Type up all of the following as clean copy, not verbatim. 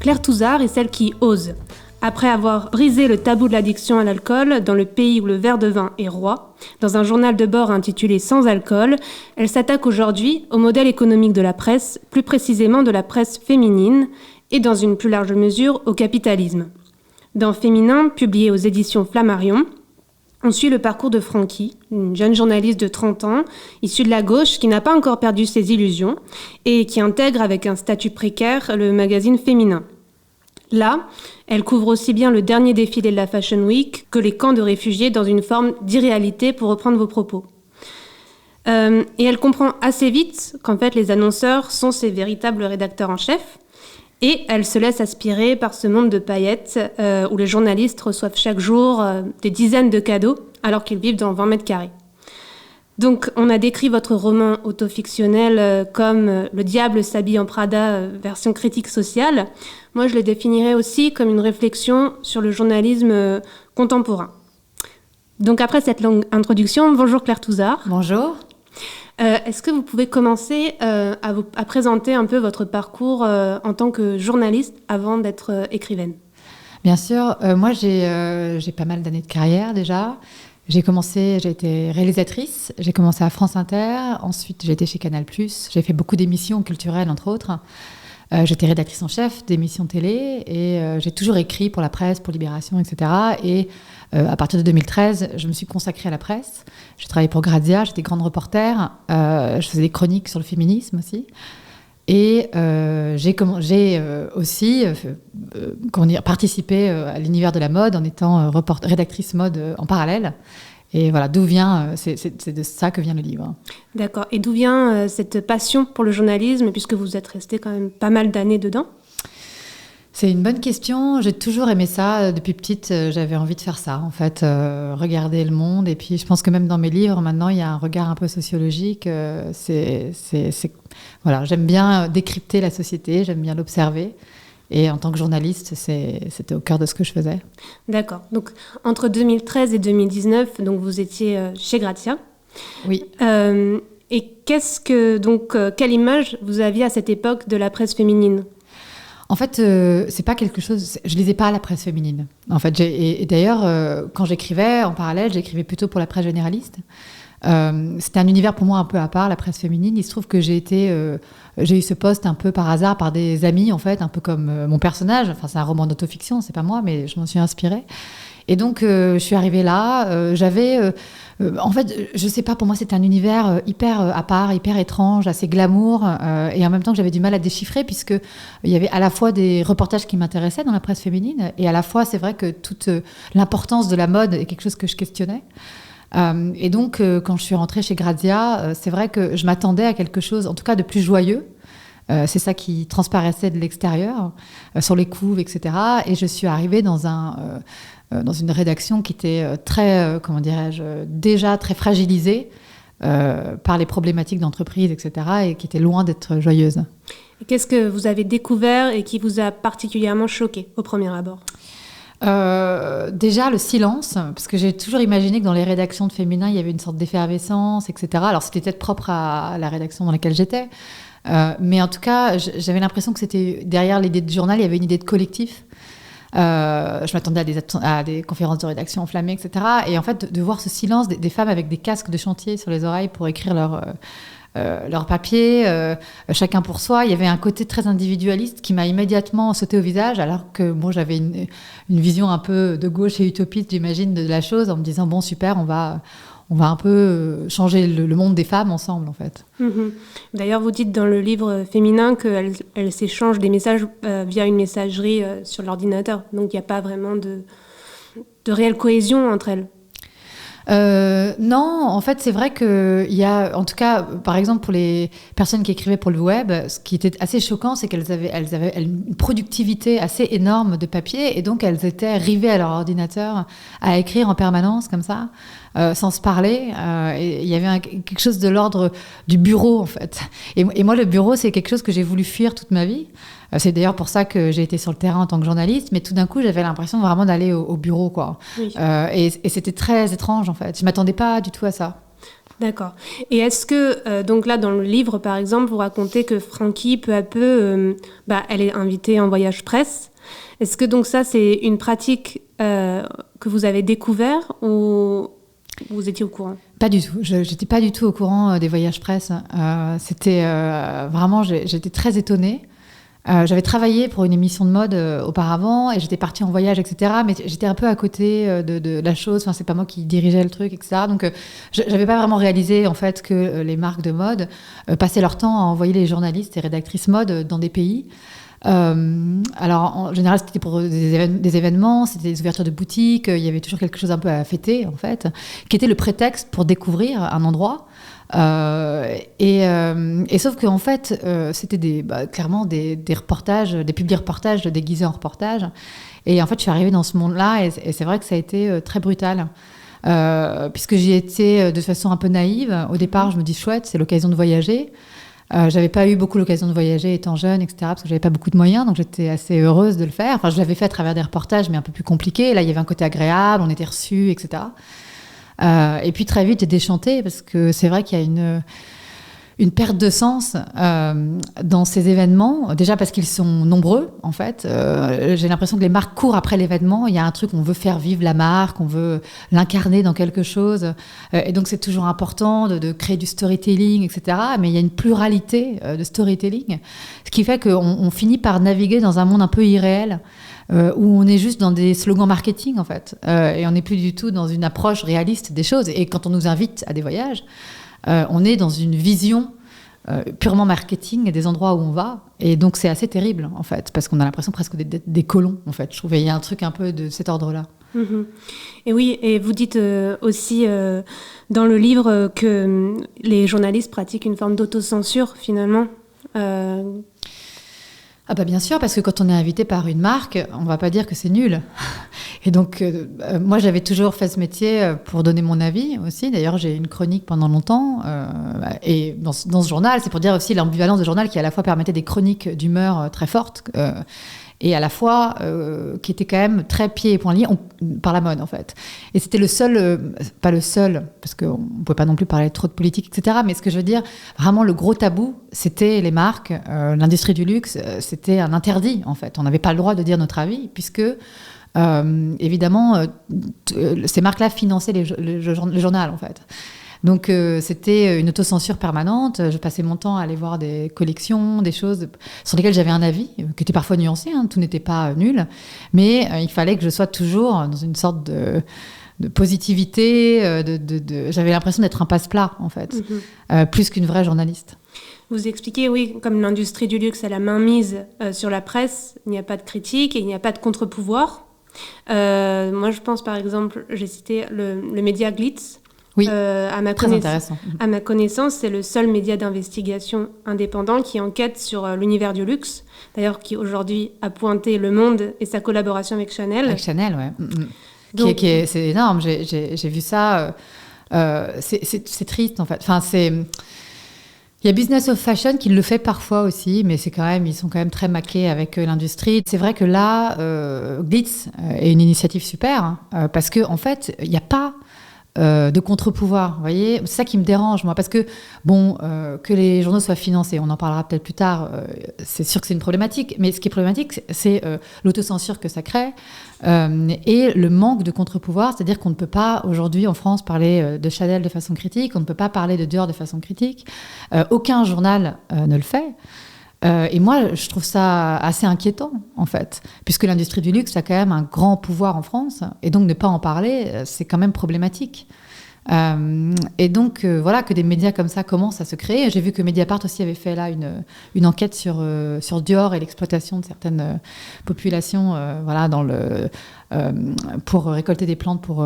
Claire Touzard est celle qui ose. Après avoir brisé le tabou de l'addiction à l'alcool dans le pays où le verre de vin est roi, dans un journal de bord intitulé Sans alcool, elle s'attaque aujourd'hui au modèle économique de la presse, plus précisément de la presse féminine, et dans une plus large mesure au capitalisme. Dans Féminin, publié aux éditions Flammarion, on suit le parcours de Francky, une jeune journaliste de 30 ans, issue de la gauche, qui n'a pas encore perdu ses illusions et qui intègre avec un statut précaire le magazine Féminin. Là, elle couvre aussi bien le dernier défilé de la Fashion Week que les camps de réfugiés dans une forme d'irréalité, pour reprendre vos propos. Et elle comprend assez vite qu'en fait les annonceurs sont ses véritables rédacteurs en chef, et elle se laisse aspirer par ce monde de paillettes où les journalistes reçoivent chaque jour des dizaines de cadeaux alors qu'ils vivent dans 20 mètres carrés. Donc, on a décrit votre roman autofictionnel comme Le diable s'habille en Prada, version critique sociale. Moi, je le définirais aussi comme une réflexion sur le journalisme contemporain. Donc, après cette longue introduction, bonjour Claire Touzard. Bonjour. Est-ce que vous pouvez commencer à présenter un peu votre parcours en tant que journaliste avant d'être écrivaine ? Bien sûr. Moi, j'ai pas mal d'années de carrière déjà. J'ai été réalisatrice, j'ai commencé à France Inter, ensuite j'ai été chez Canal+, j'ai fait beaucoup d'émissions culturelles entre autres. J'étais rédactrice en chef d'émissions télé et j'ai toujours écrit pour la presse, pour Libération, etc. Et à partir de 2013, je me suis consacrée à la presse. J'ai travaillé pour Grazia, j'étais grande reporter, je faisais des chroniques sur le féminisme aussi. Et j'ai aussi participé à l'univers de la mode en étant rédactrice mode en parallèle. Et voilà, c'est de ça que vient le livre. D'accord. Et d'où vient cette passion pour le journalisme, puisque vous êtes restée quand même pas mal d'années dedans ? C'est une bonne question. J'ai toujours aimé ça. Depuis petite, j'avais envie de faire ça, en fait, regarder le monde. Et puis, je pense que même dans mes livres, maintenant, il y a un regard un peu sociologique. Voilà, j'aime bien décrypter la société, j'aime bien l'observer. Et en tant que journaliste, c'était au cœur de ce que je faisais. D'accord. Donc, entre 2013 et 2019, donc, vous étiez chez Grazia. Oui. Et quelle image vous aviez à cette époque de la presse féminine ? En fait, c'est pas quelque chose. Je lisais pas la presse féminine. En fait, et d'ailleurs, quand j'écrivais en parallèle, j'écrivais plutôt pour la presse généraliste. C'était un univers pour moi un peu à part, la presse féminine. Il se trouve que j'ai eu ce poste un peu par hasard, par des amis en fait, un peu comme mon personnage. Enfin, c'est un roman d'autofiction, c'est pas moi, mais je m'en suis inspirée. Et donc, je suis arrivée là. En fait, je sais pas, pour moi, c'était un univers hyper à part, hyper étrange, assez glamour, et en même temps que j'avais du mal à déchiffrer, puisque il y avait à la fois des reportages qui m'intéressaient dans la presse féminine, et à la fois, c'est vrai que toute l'importance de la mode est quelque chose que je questionnais. Et donc, quand je suis rentrée chez Grazia, c'est vrai que je m'attendais à quelque chose, en tout cas, de plus joyeux. C'est ça qui transparaissait de l'extérieur, sur les couves, etc. Et je suis arrivée dans une rédaction qui était très, déjà très fragilisée par les problématiques d'entreprise, etc. et qui était loin d'être joyeuse. Et qu'est-ce que vous avez découvert et qui vous a particulièrement choqué au premier abord ? Déjà le silence, parce que j'ai toujours imaginé que dans les rédactions de Féminin, il y avait une sorte d'effervescence, etc. Alors c'était peut-être propre à la rédaction dans laquelle j'étais, mais en tout cas, j'avais l'impression que c'était derrière l'idée de journal, il y avait une idée de collectif. Je m'attendais à des conférences de rédaction enflammées, etc. Et en fait, de voir ce silence des femmes avec des casques de chantier sur les oreilles pour écrire leur papier, chacun pour soi. Il y avait un côté très individualiste qui m'a immédiatement sauté au visage, alors que moi, j'avais une vision un peu de gauche et utopiste, j'imagine, de la chose, en me disant, bon, super, on va un peu changer le monde des femmes ensemble, en fait. Mmh. D'ailleurs, vous dites dans le livre Féminin qu'elles s'échangent des messages via une messagerie sur l'ordinateur. Donc, il n'y a pas vraiment de réelle cohésion entre elles. Non, en fait, c'est vrai qu'il y a, en tout cas, par exemple, pour les personnes qui écrivaient pour le web, ce qui était assez choquant, c'est qu'elles avaient une productivité assez énorme de papier, et donc elles étaient rivées à leur ordinateur à écrire en permanence, comme ça, sans se parler. Et il y avait quelque chose de l'ordre du bureau, en fait. Et moi, le bureau, c'est quelque chose que j'ai voulu fuir toute ma vie. C'est d'ailleurs pour ça que j'ai été sur le terrain en tant que journaliste, mais tout d'un coup, j'avais l'impression vraiment d'aller au bureau, quoi. Oui. Et c'était très étrange, en fait. Je ne m'attendais pas du tout à ça. D'accord. Et est-ce que, donc là, dans le livre, par exemple, vous racontez que Frankie, peu à peu, elle est invitée en voyage presse. Est-ce que donc ça, c'est une pratique que vous avez découvert ou vous étiez au courant? Pas du tout. Je n'étais pas du tout au courant des voyages presse. C'était vraiment, j'étais très étonnée. J'avais travaillé pour une émission de mode auparavant et j'étais partie en voyage, etc. Mais j'étais un peu à côté de la chose. Enfin, c'est pas moi qui dirigeais le truc, etc. Donc, j'avais pas vraiment réalisé en fait que les marques de mode passaient leur temps à envoyer les journalistes et rédactrices mode dans des pays. Alors, en général, c'était pour des événements, c'était des ouvertures de boutiques. Il y avait toujours quelque chose un peu à fêter, en fait, qui était le prétexte pour découvrir un endroit. Et sauf qu'en fait, c'était clairement des reportages, des publi-reportages déguisés en reportages. Et en fait, je suis arrivée dans ce monde-là et c'est vrai que ça a été très brutal. Puisque j'y étais de façon un peu naïve. Au départ, je me dis chouette, c'est l'occasion de voyager. J'avais pas eu beaucoup l'occasion de voyager étant jeune, etc., parce que j'avais pas beaucoup de moyens, donc j'étais assez heureuse de le faire. Enfin, je l'avais fait à travers des reportages, mais un peu plus compliqués. Là, il y avait un côté agréable, on était reçus, etc. Et puis très vite, j'ai déchanté, parce que c'est vrai qu'il y a une perte de sens dans ces événements. Déjà parce qu'ils sont nombreux, en fait. J'ai l'impression que les marques courent après l'événement. Il y a un truc, on veut faire vivre la marque, on veut l'incarner dans quelque chose. Et donc, c'est toujours important de créer du storytelling, etc. Mais il y a une pluralité de storytelling, ce qui fait qu'on finit par naviguer dans un monde un peu irréel, où on est juste dans des slogans marketing, en fait. Et on n'est plus du tout dans une approche réaliste des choses. Et quand on nous invite à des voyages, on est dans une vision purement marketing des endroits où on va. Et donc, c'est assez terrible, en fait, parce qu'on a l'impression presque d'être des colons, en fait. Je trouvais qu'il y a un truc un peu de cet ordre-là. Mm-hmm. Et oui, et vous dites aussi dans le livre que les journalistes pratiquent une forme d'autocensure, finalement. Ah bah bien sûr, parce que quand on est invité par une marque, on va pas dire que c'est nul. Et donc, moi, j'avais toujours fait ce métier pour donner mon avis aussi. D'ailleurs, j'ai une chronique pendant longtemps. Et dans ce journal, c'est pour dire aussi l'ambivalence de journal qui à la fois permettait des chroniques d'humeur très fortes et à la fois qui était quand même très pieds et poings liés par la mode, en fait. Et c'était le seul, pas le seul, parce qu'on ne pouvait pas non plus parler trop de politique, etc. Mais ce que je veux dire, vraiment le gros tabou, c'était les marques, l'industrie du luxe, c'était un interdit, en fait. On n'avait pas le droit de dire notre avis, puisque, évidemment, ces marques-là finançaient le journal, en fait. Donc, c'était une autocensure permanente. Je passais mon temps à aller voir des collections, des choses sur lesquelles j'avais un avis, qui était parfois nuancé, hein, tout n'était pas nul. Mais il fallait que je sois toujours dans une sorte de positivité. J'avais l'impression d'être un passe-plat, en fait, plus qu'une vraie journaliste. Vous expliquez, oui, comme l'industrie du luxe a la main mise sur la presse, il n'y a pas de critique et il n'y a pas de contre-pouvoir. Moi, je pense, par exemple, j'ai cité le média Glitz. Oui, très intéressant. À ma connaissance, c'est le seul média d'investigation indépendant qui enquête sur l'univers du luxe. D'ailleurs, qui aujourd'hui a pointé Le Monde et sa collaboration avec Chanel. Avec Chanel, ouais. Donc, c'est énorme, j'ai vu ça. C'est triste, en fait. Enfin, il y a Business of Fashion qui le fait parfois aussi, mais ils sont quand même très maqués avec l'industrie. C'est vrai que là, Glitz est une initiative super, hein, parce qu'en fait, il n'y a pas de contre-pouvoir, vous voyez, c'est ça qui me dérange, moi, parce que, que les journaux soient financés, on en parlera peut-être plus tard, c'est sûr que c'est une problématique, mais ce qui est problématique, c'est l'autocensure que ça crée, et le manque de contre-pouvoir, c'est-à-dire qu'on ne peut pas, aujourd'hui, en France, parler de Chanel de façon critique, on ne peut pas parler de Dior de façon critique, aucun journal ne le fait. Et moi, je trouve ça assez inquiétant, en fait, puisque l'industrie du luxe a quand même un grand pouvoir en France, et donc ne pas en parler, c'est quand même problématique. Et donc, voilà, que des médias comme ça commencent à se créer. J'ai vu que Mediapart aussi avait fait là une enquête sur Dior et l'exploitation de certaines populations voilà, pour récolter des plantes pour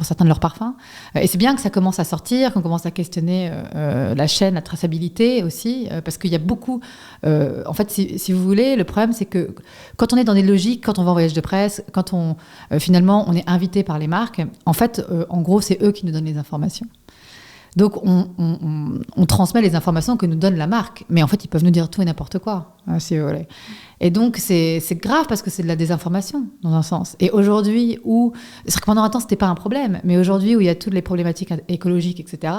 certains de leurs parfums. Et c'est bien que ça commence à sortir, qu'on commence à questionner la chaîne, la traçabilité aussi, parce qu'il y a beaucoup... en fait, si vous voulez, le problème, c'est que quand on est dans des logiques, quand on va en voyage de presse, quand finalement on est invité par les marques, en fait, en gros, c'est eux qui nous donnent les informations. Donc, on transmet les informations que nous donne la marque. Mais en fait, ils peuvent nous dire tout et n'importe quoi, si vous voulez. Et donc, c'est grave parce que c'est de la désinformation, dans un sens. Et aujourd'hui, c'est-à-dire que pendant un temps, c'était pas un problème. Mais aujourd'hui, où il y a toutes les problématiques écologiques, etc.,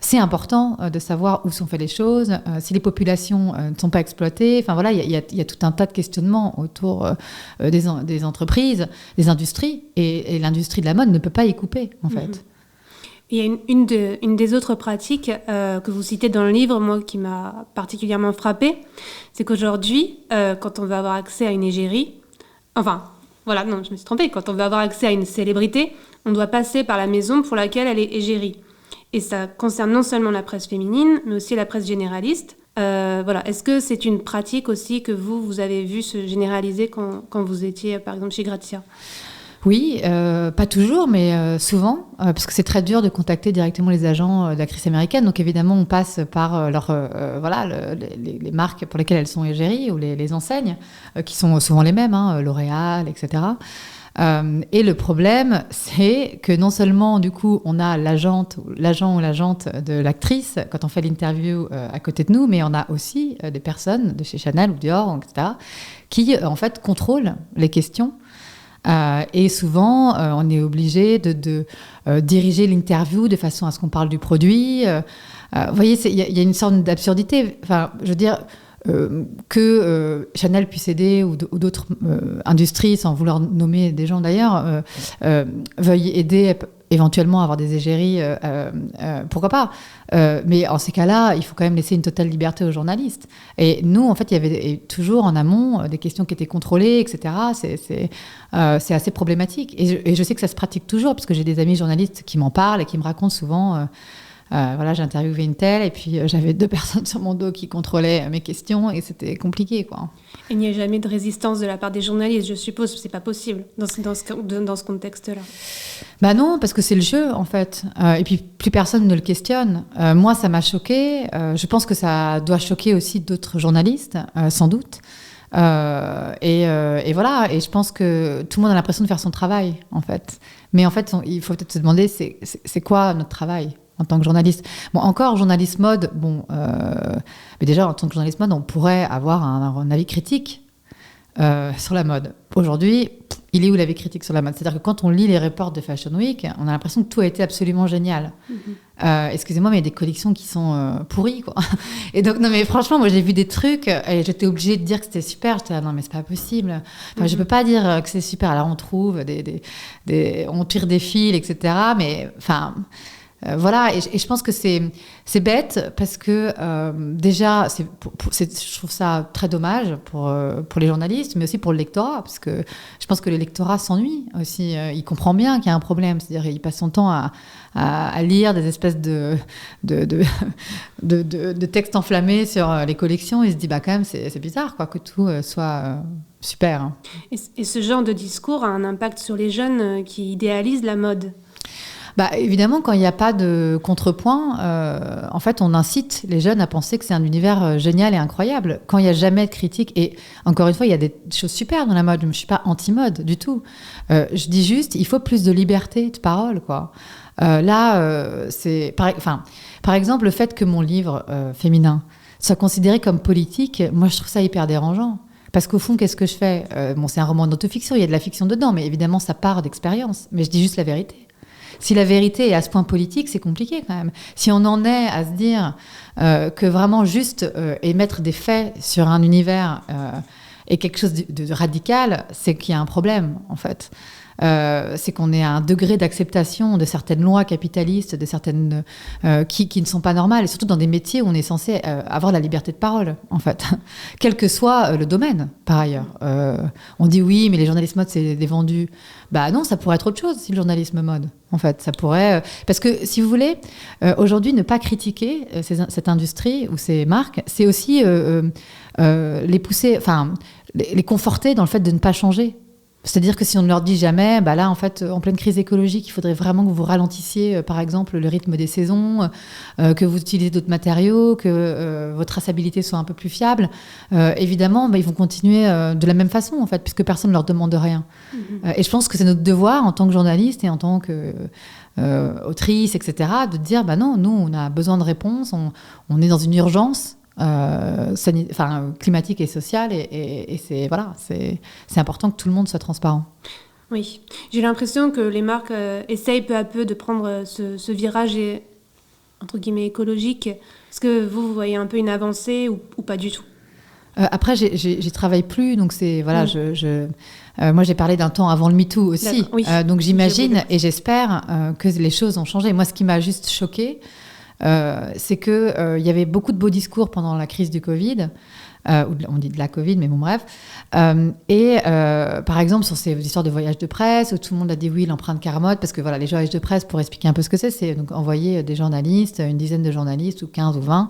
c'est important de savoir où sont faites les choses, si les populations ne sont pas exploitées. Enfin, voilà, il y a tout un tas de questionnements autour des entreprises, des industries. Et l'industrie de la mode ne peut pas y couper, en fait. Il y a une des autres pratiques que vous citez dans le livre, moi, qui m'a particulièrement frappée, c'est qu'aujourd'hui, quand on veut avoir accès à une égérie, non, je me suis trompée, quand on veut avoir accès à une célébrité, on doit passer par la maison pour laquelle elle est égérie. Et ça concerne non seulement la presse féminine, mais aussi la presse généraliste. Est-ce que c'est une pratique aussi que vous avez vu se généraliser quand vous étiez, par exemple, chez Grazia ? Oui, pas toujours, mais souvent, parce que c'est très dur de contacter directement les agents de la crise américaine. Donc évidemment, on passe par les marques pour lesquelles elles sont égéries ou les enseignes, qui sont souvent les mêmes, L'Oréal, etc. Et le problème, c'est que non seulement, du coup, on a l'agent ou l'agente de l'actrice quand on fait l'interview à côté de nous, mais on a aussi des personnes de chez Chanel ou Dior, etc., qui, en fait, contrôlent les questions. Et souvent, on est obligé de diriger l'interview de façon à ce qu'on parle du produit. Vous voyez, il y a une sorte d'absurdité. Enfin, je veux dire, que Chanel puisse aider ou d'autres industries, sans vouloir nommer des gens d'ailleurs, veuillent aider éventuellement à avoir des égéries, pourquoi pas. Mais en ces cas-là, il faut quand même laisser une totale liberté aux journalistes. Et nous, en fait, il y avait toujours en amont des questions qui étaient contrôlées, etc. C'est assez problématique. Et je sais que ça se pratique toujours, parce que j'ai des amis journalistes qui m'en parlent et qui me racontent souvent... j'ai interviewé une telle et puis j'avais 2 personnes sur mon dos qui contrôlaient mes questions et c'était compliqué, quoi. Il n'y a jamais de résistance de la part des journalistes, je suppose, c'est pas possible dans ce contexte-là. Bah non, parce que c'est le jeu, en fait. Et puis plus personne ne le questionne. Moi, ça m'a choquée. Je pense que ça doit choquer aussi d'autres journalistes, sans doute. Et voilà. Et je pense que tout le monde a l'impression de faire son travail, en fait. Mais en fait, il faut peut-être se demander, c'est quoi notre travail en tant que journaliste? Bon, encore journaliste mode, mais déjà en tant que journaliste mode, on pourrait avoir un avis critique sur la mode. Aujourd'hui, il est où l'avis critique sur la mode? C'est-à-dire que quand on lit les reports de Fashion Week, on a l'impression que tout a été absolument génial. Excusez-moi, mais il y a des collections qui sont pourries, quoi. Et donc, non, mais franchement, moi, j'ai vu des trucs et j'étais obligée de dire que c'était super. J'étais là, non, mais c'est pas possible. Enfin, je peux pas dire que c'est super. Alors, on trouve on tire des fils, etc. Mais, enfin... voilà, et je pense que c'est bête parce que déjà, je trouve ça très dommage pour les journalistes, mais aussi pour le lectorat, parce que je pense que le lectorat s'ennuie aussi. Il comprend bien qu'il y a un problème, c'est-à-dire il passe son temps à lire des espèces de textes enflammés sur les collections. Il se dit, bah quand même, c'est bizarre, quoi, que tout soit super. Hein. Et ce genre de discours a un impact sur les jeunes qui idéalisent la mode? Bah, évidemment, quand il n'y a pas de contrepoint, en fait, on incite les jeunes à penser que c'est un univers génial et incroyable. Quand il n'y a jamais de critique, et encore une fois, il y a des choses super dans la mode. Je ne suis pas anti-mode du tout. Je dis juste, il faut plus de liberté de parole, quoi. C'est par exemple, le fait que mon livre féminin soit considéré comme politique, moi, je trouve ça hyper dérangeant. Parce qu'au fond, qu'est-ce que je fais? C'est un roman d'autofiction, il y a de la fiction dedans, mais évidemment, ça part d'expérience. Mais je dis juste la vérité. Si la vérité est à ce point politique, c'est compliqué quand même. Si on en est à se dire que vraiment juste émettre des faits sur un univers est quelque chose de radical, c'est qu'il y a un problème, en fait. C'est qu'on est à un degré d'acceptation de certaines lois capitalistes, de certaines qui ne sont pas normales, et surtout dans des métiers où on est censé avoir la liberté de parole, en fait, quel que soit le domaine, par ailleurs. On dit oui, mais les journalistes mode, c'est des vendus. Bah non, ça pourrait être autre chose si le journalisme mode, en fait. Ça pourrait... parce que, si vous voulez, aujourd'hui, ne pas critiquer cette industrie ou ces marques, c'est aussi les pousser, enfin, les conforter dans le fait de ne pas changer. C'est-à-dire que si on ne leur dit jamais, bah là, en fait, en pleine crise écologique, il faudrait vraiment que vous ralentissiez, par exemple, le rythme des saisons, que vous utilisez d'autres matériaux, que votre traçabilité soit un peu plus fiable. Évidemment, bah, ils vont continuer de la même façon, en fait, puisque personne ne leur demande rien. Et je pense que c'est notre devoir, en tant que journaliste et en tant que autrice, etc., de dire, bah non, nous, on a besoin de réponses, on est dans une urgence. Climatique et sociale et c'est important que tout le monde soit transparent. Oui, j'ai l'impression que les marques essayent peu à peu de prendre ce virage entre guillemets écologique. Est-ce que vous voyez un peu une avancée ou pas du tout? Après, j'y travaille plus, donc c'est voilà, moi j'ai parlé d'un temps avant le MeToo aussi, oui. Donc j'imagine et j'espère que les choses ont changé. Moi, ce qui m'a juste choquée, c'est que il y avait beaucoup de beaux discours pendant la crise du Covid, on dit de la Covid, mais bon bref. Par exemple sur ces histoires de voyages de presse où tout le monde a dit oui l'empreinte carbone, parce que voilà les voyages de presse, pour expliquer un peu ce que c'est donc envoyer des journalistes, une dizaine de journalistes ou 15 ou 20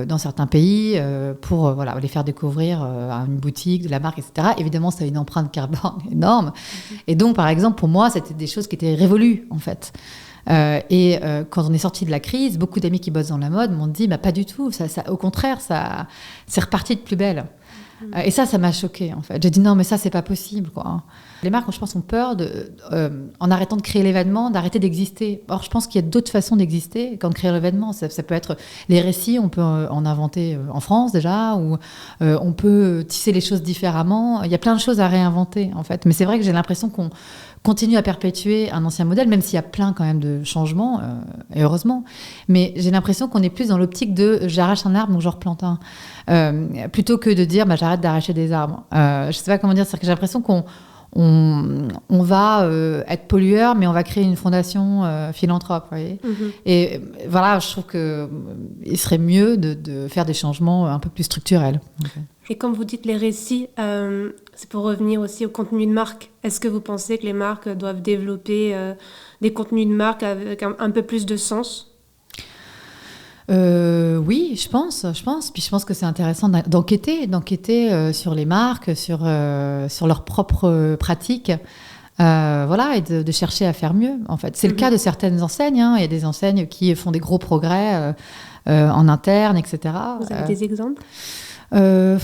dans certains pays pour les faire découvrir à une boutique de la marque, etc. Évidemment, ça a une empreinte carbone énorme. Et donc, par exemple, pour moi, c'était des choses qui étaient révolues en fait. Quand on est sorti de la crise, beaucoup d'amis qui bossent dans la mode m'ont dit pas du tout, ça, au contraire, c'est reparti de plus belle. Et ça m'a choquée en fait. J'ai dit non, mais ça c'est pas possible quoi. Les marques, je pense, ont peur en arrêtant de créer l'événement, d'arrêter d'exister. Or, je pense qu'il y a d'autres façons d'exister qu'en créer l'événement. Ça peut être les récits, on peut en inventer en France déjà, ou on peut tisser les choses différemment. Il y a plein de choses à réinventer en fait. Mais c'est vrai que j'ai l'impression qu'on continue à perpétuer un ancien modèle, même s'il y a plein quand même de changements, et heureusement. Mais j'ai l'impression qu'on est plus dans l'optique de j'arrache un arbre, donc j'en replante un. Plutôt que de dire j'arrête d'arracher des arbres. Je ne sais pas comment dire, c'est que j'ai l'impression qu'on va être pollueur, mais on va créer une fondation philanthrope. Vous voyez. Et voilà, je trouve qu'il serait mieux de faire des changements un peu plus structurels. Okay. Et quand vous dites les récits, c'est pour revenir aussi au contenu de marque. Est-ce que vous pensez que les marques doivent développer des contenus de marque avec un peu plus de sens ? Oui, je pense. Puis je pense que c'est intéressant d'enquêter sur les marques, sur leurs propres pratiques, et de chercher à faire mieux. En fait, c'est le cas de certaines enseignes. Il y a des enseignes qui font des gros progrès en interne, etc. Vous avez des exemples ? Je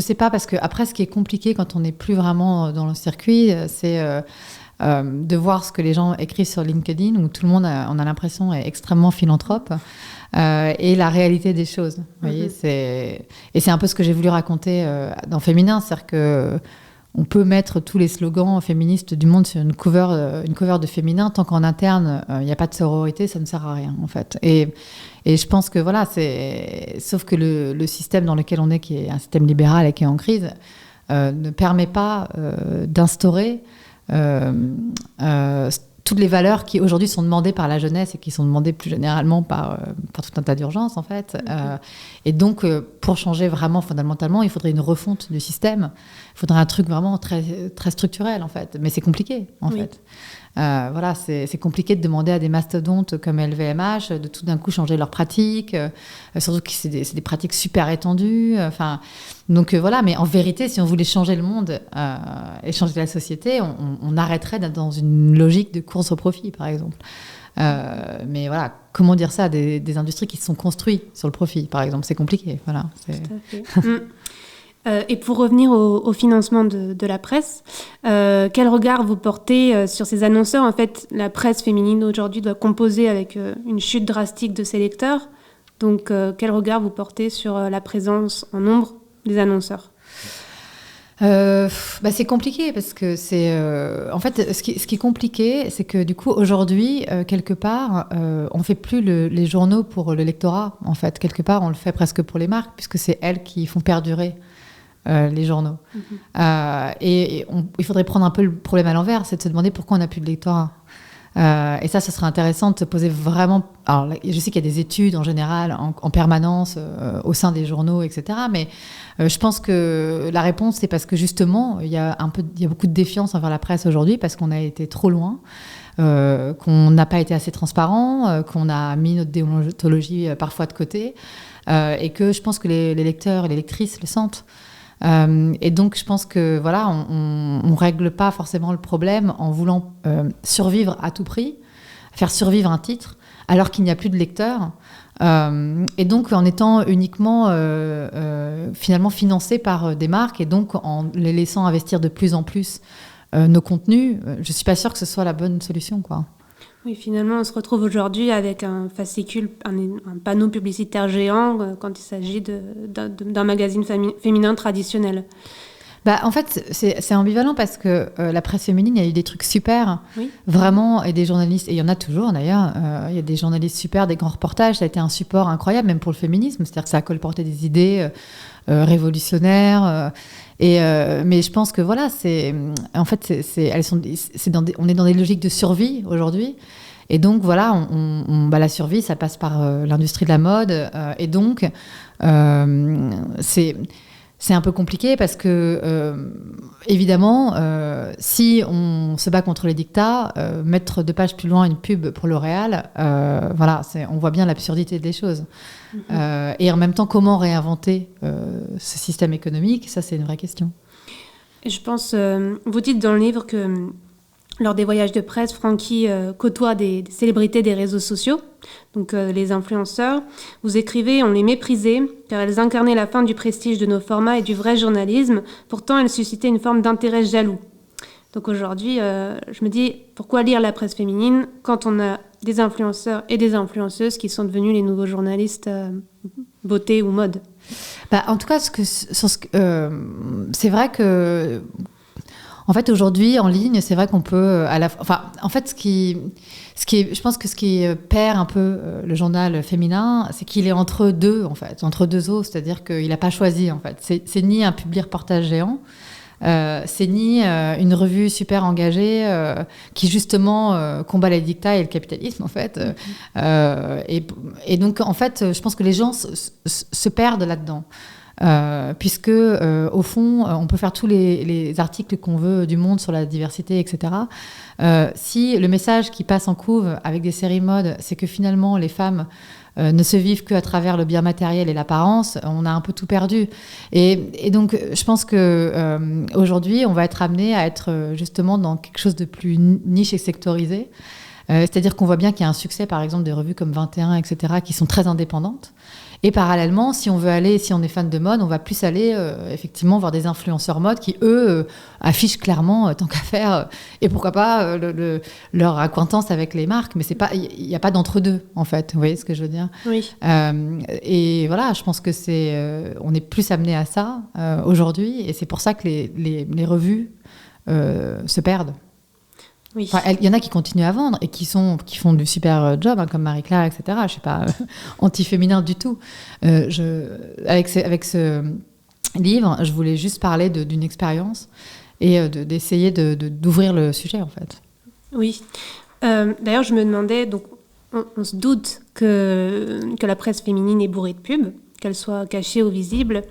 sais pas, parce que après, ce qui est compliqué quand on n'est plus vraiment dans le circuit, c'est de voir ce que les gens écrivent sur LinkedIn, où tout le monde, on a l'impression, est extrêmement philanthrope. Et la réalité des choses. Vous voyez, c'est un peu ce que j'ai voulu raconter dans Féminin, c'est-à-dire que on peut mettre tous les slogans féministes du monde sur une cover de Féminin, tant qu'en interne il n'y a pas de sororité, ça ne sert à rien en fait. Et je pense que sauf que le système dans lequel on est, qui est un système libéral et qui est en crise, ne permet pas d'instaurer toutes les valeurs qui aujourd'hui sont demandées par la jeunesse et qui sont demandées plus généralement par tout un tas d'urgences en fait. Et donc pour changer vraiment fondamentalement, il faudrait une refonte du système. Il faudrait un truc vraiment très, très structurel en fait. Mais c'est compliqué en fait. C'est compliqué de demander à des mastodontes comme LVMH de tout d'un coup changer leurs pratiques, surtout que c'est des pratiques super étendues. Mais en vérité, si on voulait changer le monde et changer la société, on arrêterait d'être dans une logique de course au profit, par exemple. Mais voilà, comment dire ça à des industries qui se sont construites sur le profit, par exemple, c'est compliqué. Voilà, c'est... Tout à fait. Et pour revenir au financement de la presse, quel regard vous portez sur ces annonceurs ? En fait, la presse féminine aujourd'hui doit composer avec une chute drastique de ses lecteurs. Donc, quel regard vous portez sur la présence en nombre des annonceurs ? C'est compliqué parce que c'est... en fait, ce qui est compliqué, c'est que du coup, aujourd'hui, quelque part, on ne fait plus les journaux pour le lectorat. En fait, quelque part, on le fait presque pour les marques, puisque c'est elles qui font perdurer les journaux. Il faudrait prendre un peu le problème à l'envers, c'est de se demander pourquoi on n'a plus de lectorat. Et ça serait intéressant de se poser vraiment... Alors, je sais qu'il y a des études en général, en permanence, au sein des journaux, etc. Mais je pense que la réponse, c'est parce que justement, il y a beaucoup de défiance envers la presse aujourd'hui, parce qu'on a été trop loin, qu'on n'a pas été assez transparent, qu'on a mis notre déontologie parfois de côté, et que je pense que les lecteurs et les lectrices le sentent. Et donc, je pense que voilà, on règle pas forcément le problème en voulant survivre à tout prix, faire survivre un titre, alors qu'il n'y a plus de lecteurs. Et donc, en étant uniquement finalement financé par des marques et donc en les laissant investir de plus en plus nos contenus, je suis pas sûre que ce soit la bonne solution, quoi. Oui, finalement, on se retrouve aujourd'hui avec un fascicule, un panneau publicitaire géant quand il s'agit d'un magazine féminin traditionnel. Bah, en fait, c'est ambivalent parce que la presse féminine, il y a eu des trucs super, Oui. vraiment, et des journalistes, et il y en a toujours d'ailleurs, il y a des journalistes super, des grands reportages, ça a été un support incroyable, même pour le féminisme, c'est-à-dire que ça a colporté des idées révolutionnaires. Mais je pense que voilà, en fait, on est dans des logiques de survie aujourd'hui. Et donc voilà, la survie, ça passe par l'industrie de la mode. Et donc, c'est un peu compliqué parce que, évidemment, si on se bat contre les dictats, mettre 2 pages plus loin une pub pour L'Oréal, voilà, on voit bien l'absurdité des choses. Et en même temps, comment réinventer ce système économique? Ça, c'est une vraie question. Et je pense, vous dites dans le livre que lors des voyages de presse, Francky côtoie des célébrités des réseaux sociaux, donc les influenceurs. Vous écrivez « On les méprisait, car elles incarnaient la fin du prestige de nos formats et du vrai journalisme. Pourtant, elles suscitaient une forme d'intérêt jaloux. » Donc aujourd'hui, je me dis, pourquoi lire la presse féminine quand on a des influenceurs et des influenceuses qui sont devenus les nouveaux journalistes beauté ou mode? En tout cas, c'est vrai que... En fait, aujourd'hui, en ligne, c'est vrai qu'on peut en fait, je pense que ce qui perd un peu le journal féminin, c'est qu'il est entre deux, en fait, entre deux eaux, c'est-à-dire qu'il n'a pas choisi, en fait. C'est ni un public reportage géant, c'est ni une revue super engagée qui, justement, combat les dictats et le capitalisme, en fait. Et donc, en fait, je pense que les gens se perdent là-dedans. Puisque au fond on peut faire tous les articles qu'on veut du Monde sur la diversité, etc. Si le message qui passe en couve avec des séries mode, c'est que finalement les femmes ne se vivent qu'à travers le bien matériel et l'apparence, on a un peu tout perdu. Et donc je pense que aujourd'hui on va être amené à être justement dans quelque chose de plus niche et sectorisé. C'est-à-dire qu'on voit bien qu'il y a un succès, par exemple, des revues comme 21, etc., qui sont très indépendantes. Et parallèlement, si on est fan de mode, on va plus aller effectivement voir des influenceurs mode qui, eux, affichent clairement, tant qu'à faire, et pourquoi pas leur acquaintance avec les marques. Mais il n'y a pas d'entre-deux, en fait. Vous voyez ce que je veux dire? Oui. Et voilà, je pense que on est plus amené à ça aujourd'hui. Et c'est pour ça que les revues se perdent. Oui. Enfin, il y en a qui continuent à vendre et qui font du super job, comme Marie-Claire, etc. Je ne suis pas anti-féminin du tout. Avec ce livre, je voulais juste parler d'une expérience et d'essayer d'ouvrir le sujet, en fait. Oui. D'ailleurs, je me demandais, donc, on se doute que la presse féminine est bourrée de pubs, qu'elle soit cachée ou visible.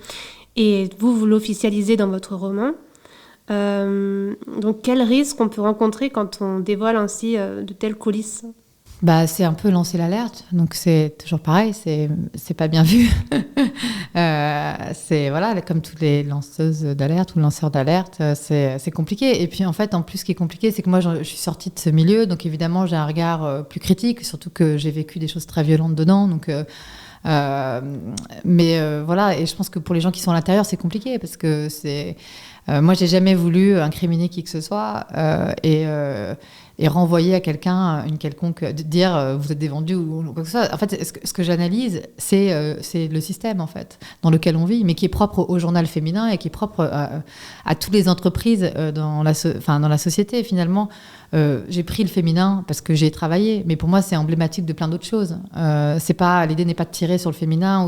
Et vous l'officialisez dans votre roman. Donc quel risque on peut rencontrer quand on dévoile ainsi de telles coulisses? C'est un peu lancer l'alerte, donc c'est toujours pareil, c'est pas bien vu. C'est voilà, comme toutes les lanceuses d'alerte ou lanceurs d'alerte, c'est compliqué. Et puis en fait, en plus, ce qui est compliqué, c'est que moi, je suis sortie de ce milieu, donc évidemment, j'ai un regard plus critique, surtout que j'ai vécu des choses très violentes dedans, donc. Voilà, et je pense que pour les gens qui sont à l'intérieur, c'est compliqué parce que moi, j'ai jamais voulu incriminer qui que ce soit et renvoyer à quelqu'un une quelconque, dire vous êtes des vendus ou quoi que ce soit. En fait, ce que j'analyse, c'est le système en fait dans lequel on vit, mais qui est propre au journal féminin et qui est propre à toutes les entreprises dans la société finalement. J'ai pris le féminin parce que j'ai travaillé, mais pour moi c'est emblématique de plein d'autres choses. L'idée n'est pas de tirer sur le féminin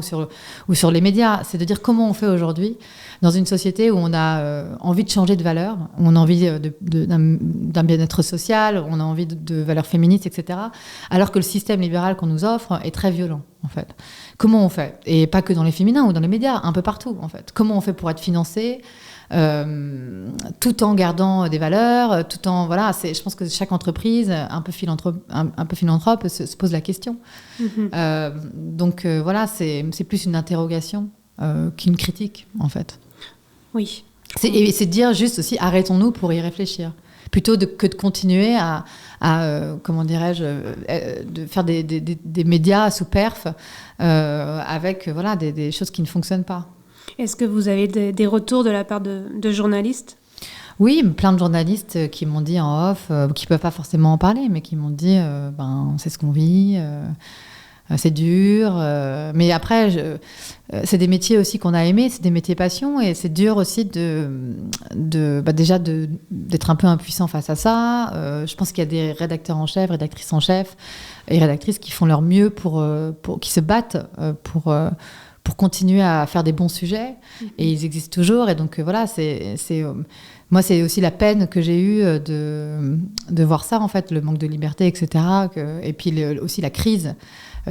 ou sur les médias, c'est de dire comment on fait aujourd'hui dans une société où on a envie de changer de valeur, où on a envie d'un bien-être social, où on a envie de valeurs féministes, etc. Alors que le système libéral qu'on nous offre est très violent en fait. Comment on fait? Et pas que dans les féminins ou dans les médias, un peu partout en fait. Comment on fait pour être financé? Tout en gardant des valeurs, tout en je pense que chaque entreprise un peu philanthrope se pose la question. Donc c'est plus une interrogation qu'une critique en fait. Oui. Et c'est de dire juste aussi, arrêtons-nous pour y réfléchir. Plutôt que de continuer à comment dirais-je, de faire des médias sous perf avec voilà, des choses qui ne fonctionnent pas. Est-ce que vous avez des retours de la part de journalistes ? Oui, plein de journalistes qui m'ont dit en off, qui ne peuvent pas forcément en parler, mais qui m'ont dit c'est ce qu'on vit, c'est dur. Mais après, c'est des métiers aussi qu'on a aimés, c'est des métiers passion, et c'est dur aussi déjà d'être un peu impuissant face à ça. Je pense qu'il y a des rédacteurs en chef, rédactrices en chef et rédactrices qui font leur mieux qui se battent pour continuer à faire des bons sujets, et ils existent toujours. Et donc voilà, moi, c'est aussi la peine que j'ai eue de voir ça, en fait, le manque de liberté, etc. Et puis aussi la crise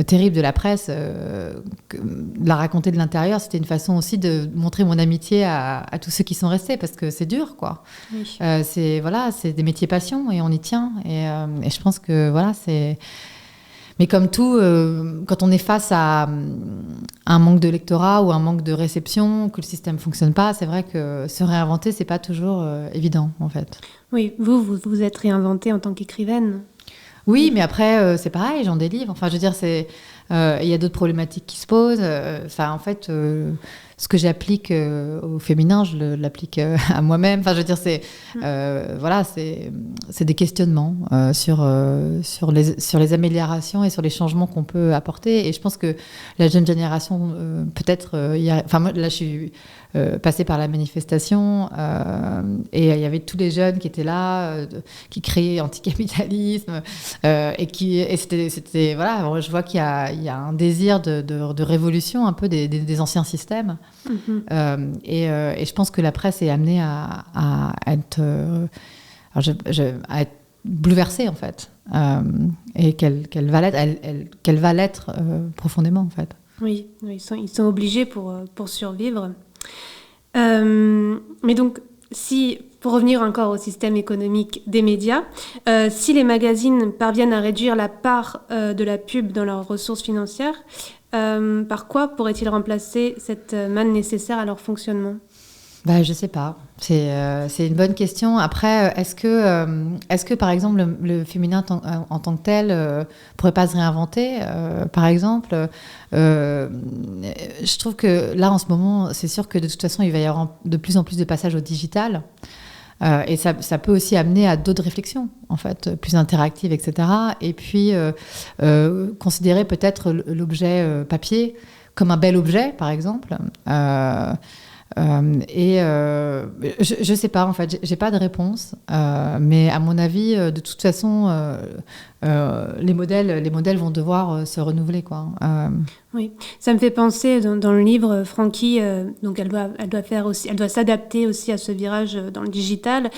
terrible de la presse, de la raconter de l'intérieur. C'était une façon aussi de montrer mon amitié à tous ceux qui sont restés, parce que c'est dur, quoi. Oui. C'est des métiers passion, et on y tient. Et je pense que voilà, c'est... Mais comme tout, quand on est face à un manque de lectorat ou un manque de réception, que le système ne fonctionne pas, c'est vrai que se réinventer, ce n'est pas toujours évident, en fait. Oui, vous êtes réinventée en tant qu'écrivaine. Oui, mais après, c'est pareil, j'en délivre. Enfin, je veux dire, il y a d'autres problématiques qui se posent. En fait, ce que j'applique au féminin, je l'applique à moi-même. Enfin, je veux dire, c'est des questionnements sur les améliorations et sur les changements qu'on peut apporter. Et je pense que la jeune génération, peut-être... moi, là, je suis passée par la manifestation, et il y avait tous les jeunes qui étaient là, qui criaient anticapitalisme, et c'était voilà, je vois qu'il y a un désir de révolution un peu des anciens systèmes. Et je pense que la presse est amenée à être bouleversée, en fait, et qu'elle va l'être profondément, en fait. Oui, ils sont obligés pour survivre. Mais donc, pour revenir encore au système économique des médias, si les magazines parviennent à réduire la part de la pub dans leurs ressources financières, par quoi pourraient-ils remplacer cette manne nécessaire à leur fonctionnement ? Je sais pas. C'est une bonne question. Après, est-ce que par exemple, le féminin en tant que tel pourrait pas se réinventer, par exemple je trouve que là, en ce moment, c'est sûr que de toute façon, il va y avoir de plus en plus de passages au digital. Et ça peut aussi amener à d'autres réflexions, en fait, plus interactives, etc. Et puis, considérer peut-être l'objet papier comme un bel objet, par exemple. Je sais pas, en fait, j'ai pas de réponse, mais à mon avis, de toute façon, les modèles vont devoir se renouveler, quoi. Oui, ça me fait penser dans le livre, Frankie, donc elle doit s'adapter aussi à ce virage dans le digital,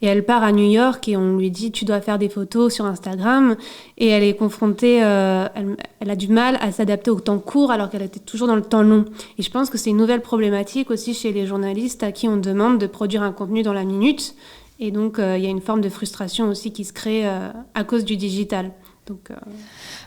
et elle part à New York et on lui dit tu dois faire des photos sur Instagram, et elle est confrontée, elle a du mal à s'adapter au temps court alors qu'elle était toujours dans le temps long. Et je pense que c'est une nouvelle problématique aussi chez les journalistes à qui on demande de produire un contenu dans la minute, et donc il y a une forme de frustration aussi qui se crée à cause du digital. Donc,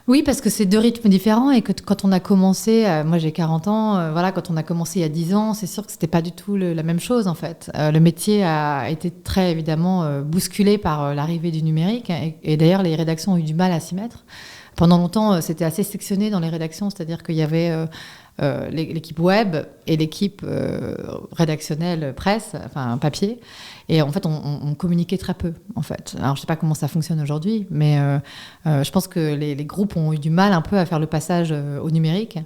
Oui, parce que c'est deux rythmes différents, et que quand on a commencé, moi j'ai 40 ans, voilà, quand on a commencé il y a 10 ans, c'est sûr que c'était pas du tout la même chose, en fait. Le métier a été très évidemment bousculé par l'arrivée du numérique, et d'ailleurs les rédactions ont eu du mal à s'y mettre. Pendant longtemps, c'était assez sectionné dans les rédactions, c'est-à-dire qu'il y avait l'équipe web et l'équipe rédactionnelle presse, enfin papier. Et en fait, on communiquait très peu, en fait. Alors, je ne sais pas comment ça fonctionne aujourd'hui, mais je pense que les groupes ont eu du mal un peu à faire le passage au numérique.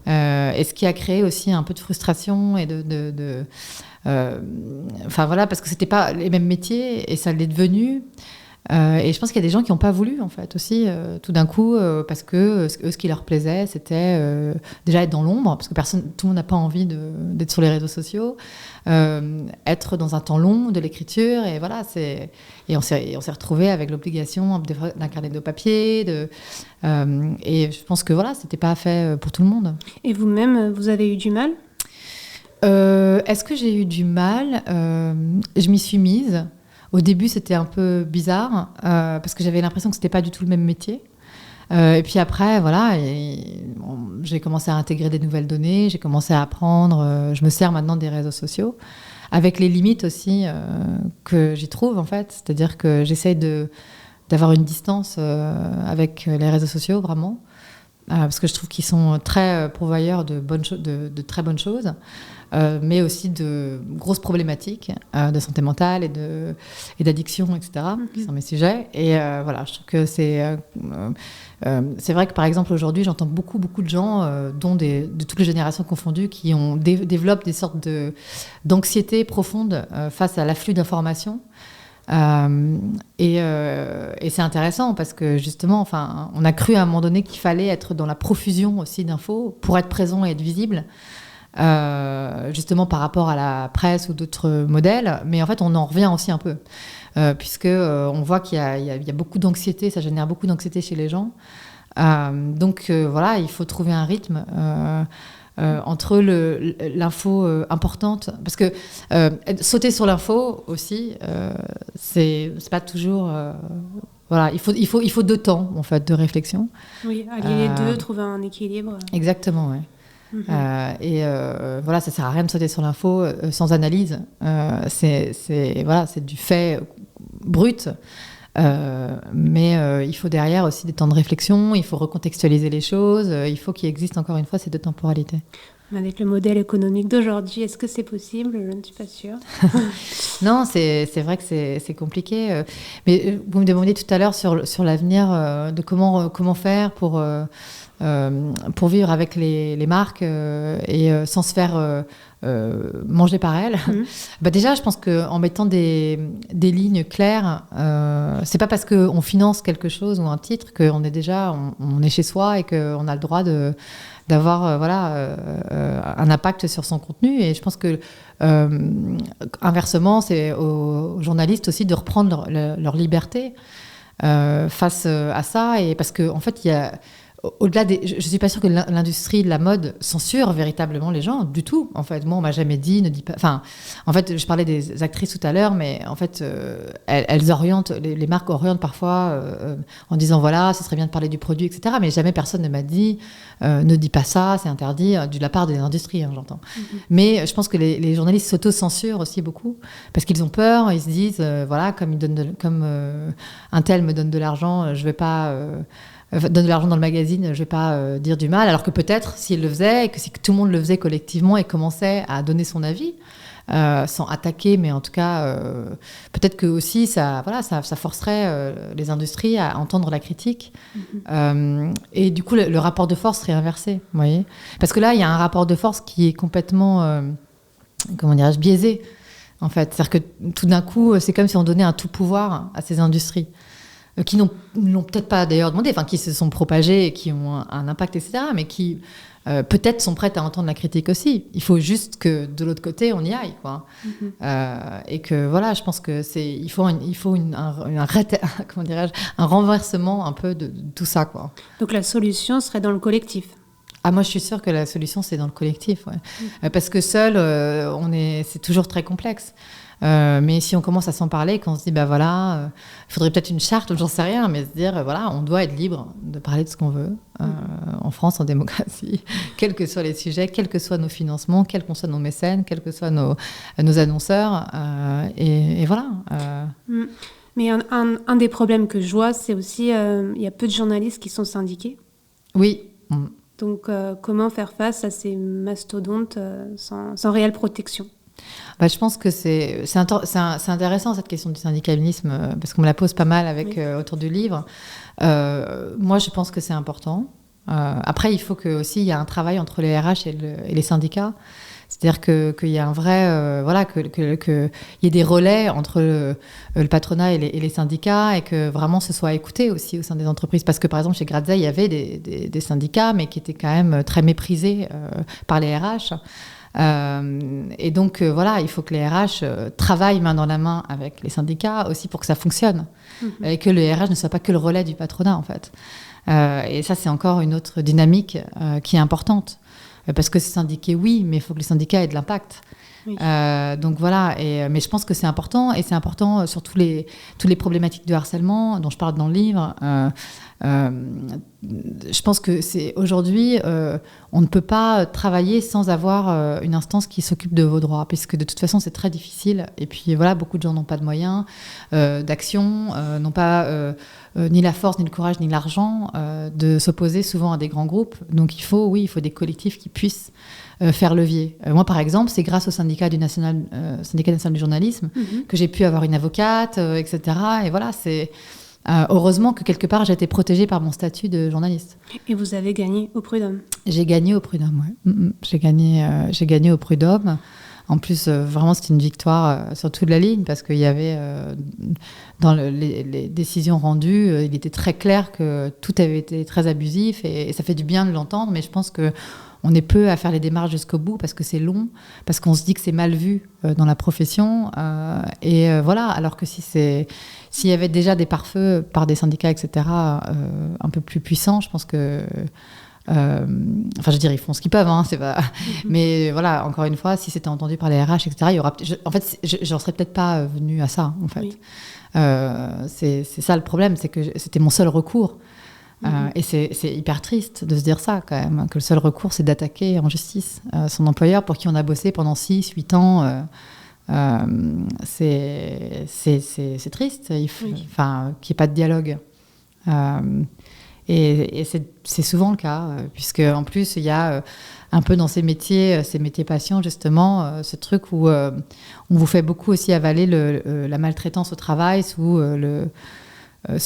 Et ce qui a créé aussi un peu de frustration et enfin, voilà, parce que ce n'était pas les mêmes métiers, et ça l'est devenu. Et je pense qu'il y a des gens qui n'ont pas voulu, en fait, aussi, tout d'un coup, parce que eux, ce qui leur plaisait, c'était déjà être dans l'ombre, parce que tout le monde n'a pas envie d'être sur les réseaux sociaux, être dans un temps long de l'écriture, et voilà, et on s'est retrouvés avec l'obligation d'incarner nos papiers, et je pense que voilà, c'était pas fait pour tout le monde. Et vous-même, vous avez eu du mal ? Est-ce que j'ai eu du mal ? Je m'y suis mise. Au début, c'était un peu bizarre, parce que j'avais l'impression que c'était pas du tout le même métier. Et puis après, voilà, j'ai commencé à intégrer des nouvelles données, j'ai commencé à apprendre. Je me sers maintenant des réseaux sociaux. avec les limites aussi que j'y trouve en fait. C'est-à-dire que j'essaye d'avoir une distance avec les réseaux sociaux vraiment, parce que je trouve qu'ils sont très pourvoyeurs de très bonnes choses. Mais aussi de grosses problématiques de santé mentale et d'addiction, etc., qui sont mes sujets. Et voilà, je trouve que c'est vrai que, par exemple, aujourd'hui, j'entends beaucoup de gens, de toutes les générations confondues, qui développent des sortes d'anxiété profonde face à l'afflux d'informations. Et c'est intéressant parce que, justement, enfin, on a cru à un moment donné qu'il fallait être dans la profusion aussi d'infos pour être présent et être visible. Justement par rapport à la presse ou d'autres modèles, mais en fait on en revient aussi un peu, puisque on voit qu'il y a beaucoup d'anxiété, ça génère beaucoup d'anxiété chez les gens. Donc voilà, il faut trouver un rythme entre l'info importante, parce que sauter sur l'info aussi, c'est pas toujours... Voilà, il faut 2 temps en fait de réflexion. Oui, allier les deux, trouver un équilibre. Exactement, ouais. Voilà, ça sert à rien de sauter sur l'info sans analyse. C'est du fait brut, mais il faut derrière aussi des temps de réflexion. Il faut recontextualiser les choses. Il faut qu'il existe encore une fois ces 2 temporalités. Avec le modèle économique d'aujourd'hui, est-ce que c'est possible ? Je ne suis pas sûre. Non, c'est vrai que c'est compliqué. Mais vous me demandiez tout à l'heure sur l'avenir de comment faire pour vivre avec les marques et sans se faire manger par elles. Bah déjà, je pense qu'en mettant des lignes claires, c'est pas parce qu'on finance quelque chose ou un titre qu'on est déjà on est chez soi et qu'on a le droit d'avoir un impact sur son contenu. Et je pense que inversement, c'est aux journalistes aussi de reprendre leur liberté face à ça. Et parce qu'en fait, il y a au-delà je ne suis pas sûre que l'industrie de la mode censure véritablement les gens du tout. En fait, moi, on m'a jamais dit, ne dis pas. Enfin, en fait, je parlais des actrices tout à l'heure, mais en fait, elles orientent, les marques orientent parfois en disant voilà, ce serait bien de parler du produit, etc. Mais jamais personne ne m'a dit ne dis pas ça, c'est interdit de la part des industries, hein, j'entends. Mais je pense que les journalistes s'auto-censurent aussi beaucoup parce qu'ils ont peur. Ils se disent voilà, comme un tel me donne de l'argent, je vais pas donne de l'argent dans le magazine, je ne vais pas dire du mal, alors que peut-être s'il le faisait, et que si tout le monde le faisait collectivement et commençait à donner son avis, sans attaquer, mais en tout cas, peut-être que aussi ça forcerait les industries à entendre la critique. Et du coup, le rapport de force serait inversé, vous voyez ? Parce que là, il y a un rapport de force qui est complètement, biaisé, en fait. C'est-à-dire que tout d'un coup, c'est comme si on donnait un tout pouvoir à ces industries. Qui n'ont peut-être pas d'ailleurs demandé, enfin qui se sont propagés et qui ont un impact, etc., mais qui peut-être sont prêtes à entendre la critique aussi. Il faut juste que de l'autre côté, on y aille, quoi. Et que voilà, je pense que il faut un renversement un peu de tout ça, quoi. Donc la solution serait dans le collectif. Ah, moi, je suis sûre que la solution, c'est dans le collectif, ouais. Parce que seul, c'est toujours très complexe. Mais si on commence à s'en parler, qu'on se dit, bah voilà, il faudrait peut-être une charte, ou j'en sais rien, mais se dire, voilà, on doit être libre de parler de ce qu'on veut, en France, en démocratie, quels que soient les sujets, quels que soient nos financements, quels que soient nos mécènes, quels que soient nos annonceurs, et voilà. Mais un des problèmes que je vois, c'est aussi, il y a peu de journalistes qui sont syndiqués. Oui. Donc, comment faire face à ces mastodontes sans réelle protection ? Bah, je pense que c'est intéressant cette question du syndicalisme parce qu'on me la pose pas mal autour du livre. Moi, je pense que c'est important. Après, il faut aussi il y a un travail entre les RH et les syndicats. C'est-à-dire qu'il y a un vrai qu'il y ait des relais entre le patronat et les syndicats et que vraiment ce soit écouté aussi au sein des entreprises. Parce que par exemple chez Grazia, il y avait des syndicats mais qui étaient quand même très méprisés par les RH. Et donc il faut que les RH travaillent main dans la main avec les syndicats aussi pour que ça fonctionne et que le RH ne soit pas que le relais du patronat en fait. Et ça c'est encore une autre dynamique qui est importante parce que c'est syndiqué oui, mais il faut que les syndicats aient de l'impact. Oui. Donc voilà, mais je pense que c'est important, et c'est important sur toutes les problématiques de harcèlement dont je parle dans le livre. Je pense que c'est aujourd'hui, on ne peut pas travailler sans avoir une instance qui s'occupe de vos droits, puisque de toute façon c'est très difficile. Et puis voilà, beaucoup de gens n'ont pas de moyens d'action, n'ont pas ni la force, ni le courage, ni l'argent de s'opposer souvent à des grands groupes. Donc il faut des collectifs qui puissent faire levier. Moi, par exemple, c'est grâce au syndicat national du journalisme que j'ai pu avoir une avocate, etc. Et voilà, c'est heureusement que quelque part j'ai été protégée par mon statut de journaliste. Et vous avez gagné au Prud'homme. J'ai gagné au Prud'homme, ouais. J'ai gagné au Prud'homme. En plus, vraiment, c'était une victoire sur toute la ligne, parce qu'il y avait, dans les décisions rendues, il était très clair que tout avait été très abusif, et ça fait du bien de l'entendre, mais je pense qu'on est peu à faire les démarches jusqu'au bout, parce que c'est long, parce qu'on se dit que c'est mal vu dans la profession. Voilà, alors que s'il y avait déjà des pare-feux par des syndicats, etc., un peu plus puissants, je pense que... je veux dire, ils font ce qu'ils peuvent, hein, c'est pas... Mais voilà, encore une fois, si c'était entendu par les RH, etc., il y aura... En fait, j'en serais peut-être pas venue à ça, en fait. Oui. C'est ça le problème, c'est que c'était mon seul recours. Et c'est hyper triste de se dire ça, quand même, que le seul recours, c'est d'attaquer en justice son employeur pour qui on a bossé pendant 6-8 ans. C'est triste, qu'il n'y ait pas de dialogue. Et c'est souvent le cas, puisque en plus, il y a un peu dans ces métiers patients, justement, ce truc où on vous fait beaucoup aussi avaler la maltraitance au travail sous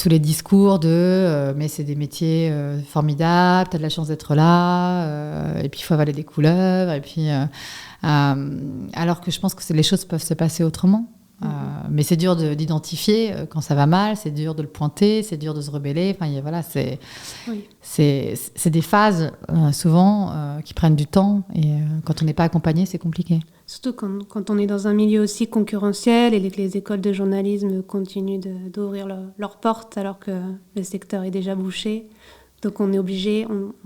les discours de mais c'est des métiers formidables, t'as de la chance d'être là, et puis il faut avaler des couleuvres, et puis alors que je pense que les choses peuvent se passer autrement. Mais c'est dur d'identifier quand ça va mal, c'est dur de le pointer, c'est dur de se rebeller. Enfin, voilà, c'est des phases souvent qui prennent du temps, et quand on n'est pas accompagné, c'est compliqué. Surtout quand on est dans un milieu aussi concurrentiel et que les écoles de journalisme continuent d'ouvrir leurs portes alors que le secteur est déjà bouché. Donc on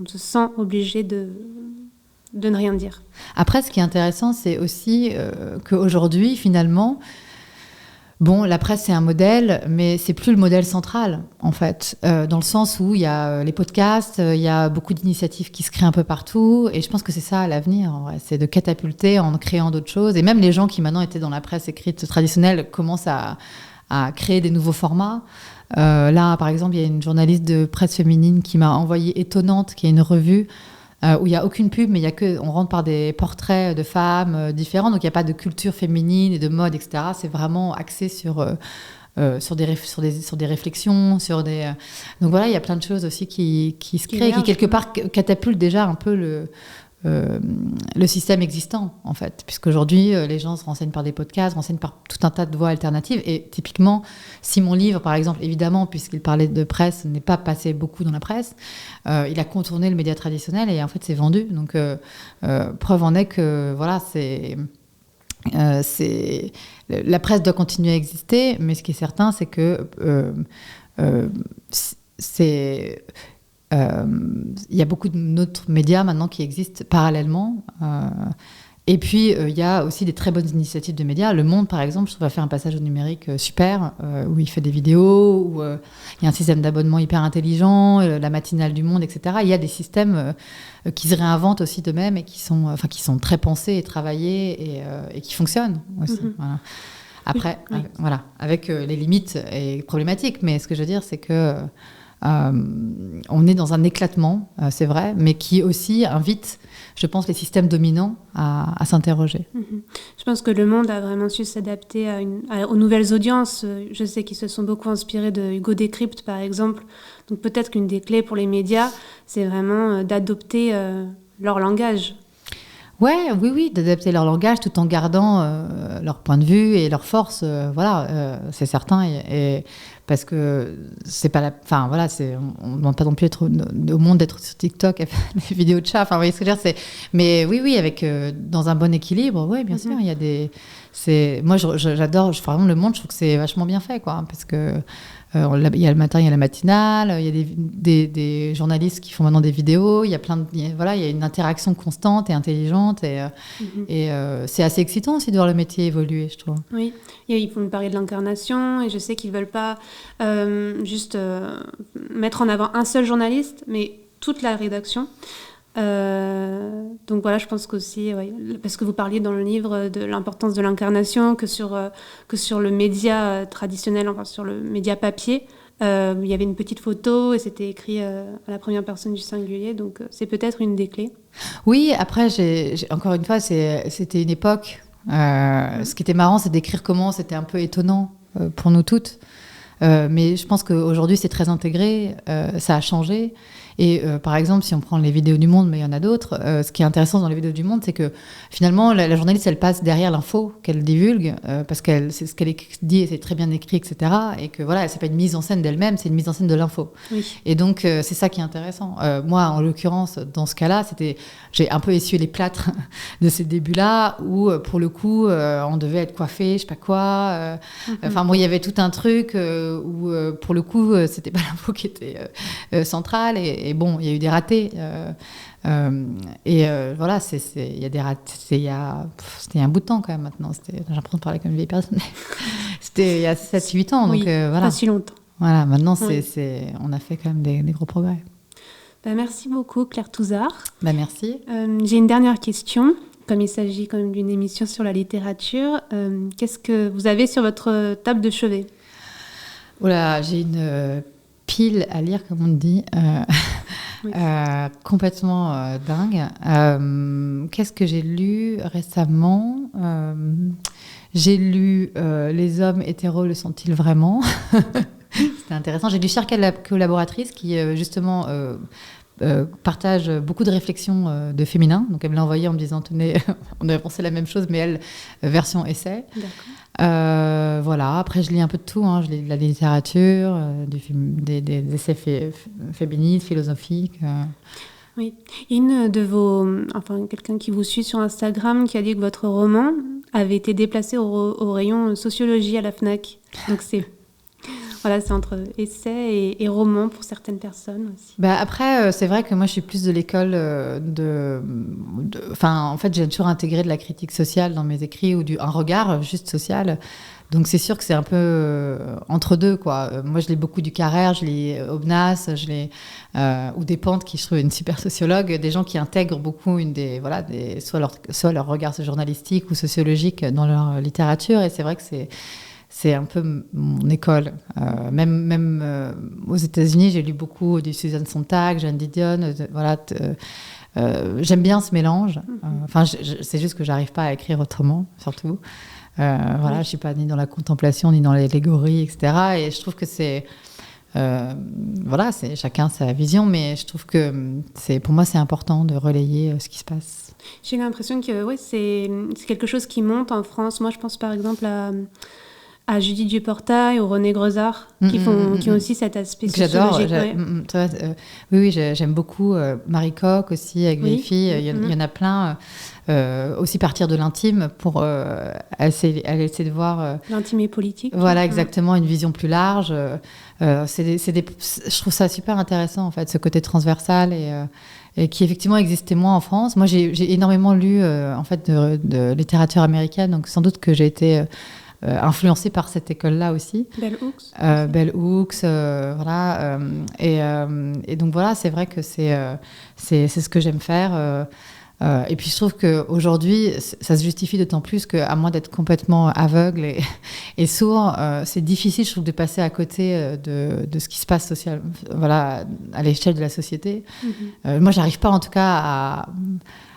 se sent obligé de ne rien dire. Après, ce qui est intéressant, c'est aussi qu'aujourd'hui, finalement... Bon, la presse, c'est un modèle, mais c'est plus le modèle central, en fait, dans le sens où il y a les podcasts, il y a beaucoup d'initiatives qui se créent un peu partout, et je pense que c'est ça l'avenir, en vrai, c'est de catapulter en créant d'autres choses. Et même les gens qui maintenant étaient dans la presse écrite traditionnelle commencent à créer des nouveaux formats. Là, par exemple, il y a une journaliste de presse féminine qui m'a envoyé Étonnante, qui est une revue où il n'y a aucune pub, mais on rentre par des portraits de femmes différents, donc il n'y a pas de culture féminine et de mode, etc. C'est vraiment axé sur des réflexions, donc voilà, il y a plein de choses aussi qui se créent, qui quelque part catapultent déjà un peu le système existant, en fait, puisqu'aujourd'hui les gens se renseignent par des podcasts, se renseignent par tout un tas de voies alternatives. Et typiquement, si mon livre, par exemple, évidemment, puisqu'il parlait de presse, n'est pas passé beaucoup dans la presse, il a contourné le média traditionnel, et en fait c'est vendu. Donc preuve en est que voilà, la presse doit continuer à exister, mais ce qui est certain, c'est que il y a beaucoup d'autres médias maintenant qui existent parallèlement. Et puis, il y a aussi des très bonnes initiatives de médias. Le Monde, par exemple, je trouve, va faire un passage au numérique super, où il fait des vidéos, où il y a un système d'abonnement hyper intelligent, la matinale du Monde, etc. Il y a des systèmes qui se réinventent aussi d'eux-mêmes, et qui sont très pensés et travaillés, et qui fonctionnent aussi. Voilà. Après, voilà, avec les limites et problématiques. Mais ce que je veux dire, c'est que on est dans un éclatement, c'est vrai, mais qui aussi invite, je pense, les systèmes dominants à s'interroger. Je pense que Le Monde a vraiment su s'adapter aux nouvelles audiences. Je sais qu'ils se sont beaucoup inspirés de Hugo Décrypte, par exemple. Donc peut-être qu'une des clés pour les médias, c'est vraiment d'adopter leur langage. Oui, d'adapter leur langage tout en gardant leur point de vue et leur force. Voilà, c'est certain. Et parce que c'est pas enfin voilà, on ne demande pas non plus au monde d'être sur TikTok à faire des vidéos de chat. Enfin, vous voyez ce que je veux dire, mais oui, avec dans un bon équilibre, oui, bien sûr, il y a des. Moi, j'adore vraiment le monde. Je trouve que c'est vachement bien fait, quoi, parce que. Il y a le matin, il y a la matinale, il y a des journalistes qui font maintenant des vidéos, il y a il y a une interaction constante et intelligente et c'est assez excitant aussi de voir le métier évoluer, je trouve. Oui, ils vont parler de l'incarnation et je sais qu'ils ne veulent pas juste mettre en avant un seul journaliste, mais toute la rédaction. Donc voilà, je pense qu'aussi, parce que vous parliez dans le livre de l'importance de l'incarnation, que sur le média traditionnel, enfin sur le média papier, il y avait une petite photo et c'était écrit à la première personne du singulier, donc c'est peut-être une des clés. Oui, après, encore une fois, c'était une époque. Ce qui était marrant, c'est d'écrire comment, c'était un peu étonnant pour nous toutes. Mais je pense qu'aujourd'hui, c'est très intégré, ça a changé. Et par exemple, si on prend les vidéos du Monde, mais il y en a d'autres, ce qui est intéressant dans les vidéos du Monde, c'est que finalement, la journaliste, elle passe derrière l'info qu'elle divulgue, parce que c'est ce qu'elle dit et c'est très bien écrit, etc. Et que voilà, c'est pas une mise en scène d'elle-même, c'est une mise en scène de l'info. Oui. Et donc, c'est ça qui est intéressant. Moi, en l'occurrence, dans ce cas-là, j'ai un peu essuyé les plâtres de ces débuts-là, où pour le coup, on devait être coiffé, je sais pas quoi. Enfin, bon, il y avait tout un truc où, pour le coup, c'était pas l'info qui était centrale. Et bon, il y a eu des ratés. Voilà, il y a des ratés. C'était il y a un bout de temps quand même maintenant. J'ai l'impression de parler comme une vieille personne. C'était il y a 7-8 ans. Donc, voilà. Pas si longtemps. Voilà, maintenant, on a fait quand même des gros progrès. Merci beaucoup, Claire Touzard. Merci. J'ai une dernière question. Comme il s'agit quand même d'une émission sur la littérature, qu'est-ce que vous avez sur votre table de chevet ? Voilà, j'ai une pile à lire, comme on dit, complètement dingue. Qu'est-ce que j'ai lu récemment ? J'ai lu Les hommes hétéros le sont-ils vraiment ? C'était intéressant. J'ai lu Cher collaboratrice qui, justement, partage beaucoup de réflexions de féminin. Donc, elle me l'a envoyé en me disant, tenez, on avait pensé la même chose, mais elle, version essai. D'accord. Voilà. Après, je lis un peu de tout. Hein. Je lis de la littérature, des essais féministes, philosophiques. Oui. Une de quelqu'un qui vous suit sur Instagram qui a dit que votre roman avait été déplacé au rayon sociologie à la Fnac. Donc, c'est entre essais et romans pour certaines personnes aussi. Après, c'est vrai que moi, je suis plus de l'école en fait, j'ai toujours intégré de la critique sociale dans mes écrits ou un regard juste social. Donc, c'est sûr que c'est un peu entre deux, quoi. Moi, je lis beaucoup du Carrère, je lis Aubenas, ou Despentes, qui je trouve une super sociologue, des gens qui intègrent beaucoup soit leur regard journalistique ou sociologique dans leur littérature. Et c'est vrai que c'est un peu mon école. Même aux États-Unis, j'ai lu beaucoup de Susan Sontag, Jane Didion. J'aime bien ce mélange. C'est juste que j'arrive pas à écrire autrement, surtout. Je suis pas ni dans la contemplation, ni dans l'allégorie, etc. Et je trouve que c'est chacun sa vision, mais je trouve que pour moi, c'est important de relayer ce qui se passe. J'ai l'impression que c'est quelque chose qui monte en France. Moi, je pense par exemple à Judith Duportail, ou René Grezard, qui ont aussi cet aspect sociologique. J'adore. Oui, j'aime beaucoup Marie Coq aussi, avec Vieille Fille. Il y en a plein. Aussi partir de l'intime pour essayer de voir... l'intime et politique. Voilà, exactement, une vision plus large. Je trouve ça super intéressant, en fait, ce côté transversal et qui effectivement existait moins en France. Moi, j'ai énormément lu en fait, de littérature américaine, donc sans doute que j'ai été... influencée par cette école-là aussi. Bell Hooks, voilà. Et donc voilà, c'est vrai que c'est ce que j'aime faire. Et puis je trouve qu'aujourd'hui, ça se justifie d'autant plus qu'à moins d'être complètement aveugle et sourd, c'est difficile, je trouve, de passer à côté de ce qui se passe à l'échelle de la société. Moi, j'arrive pas en tout cas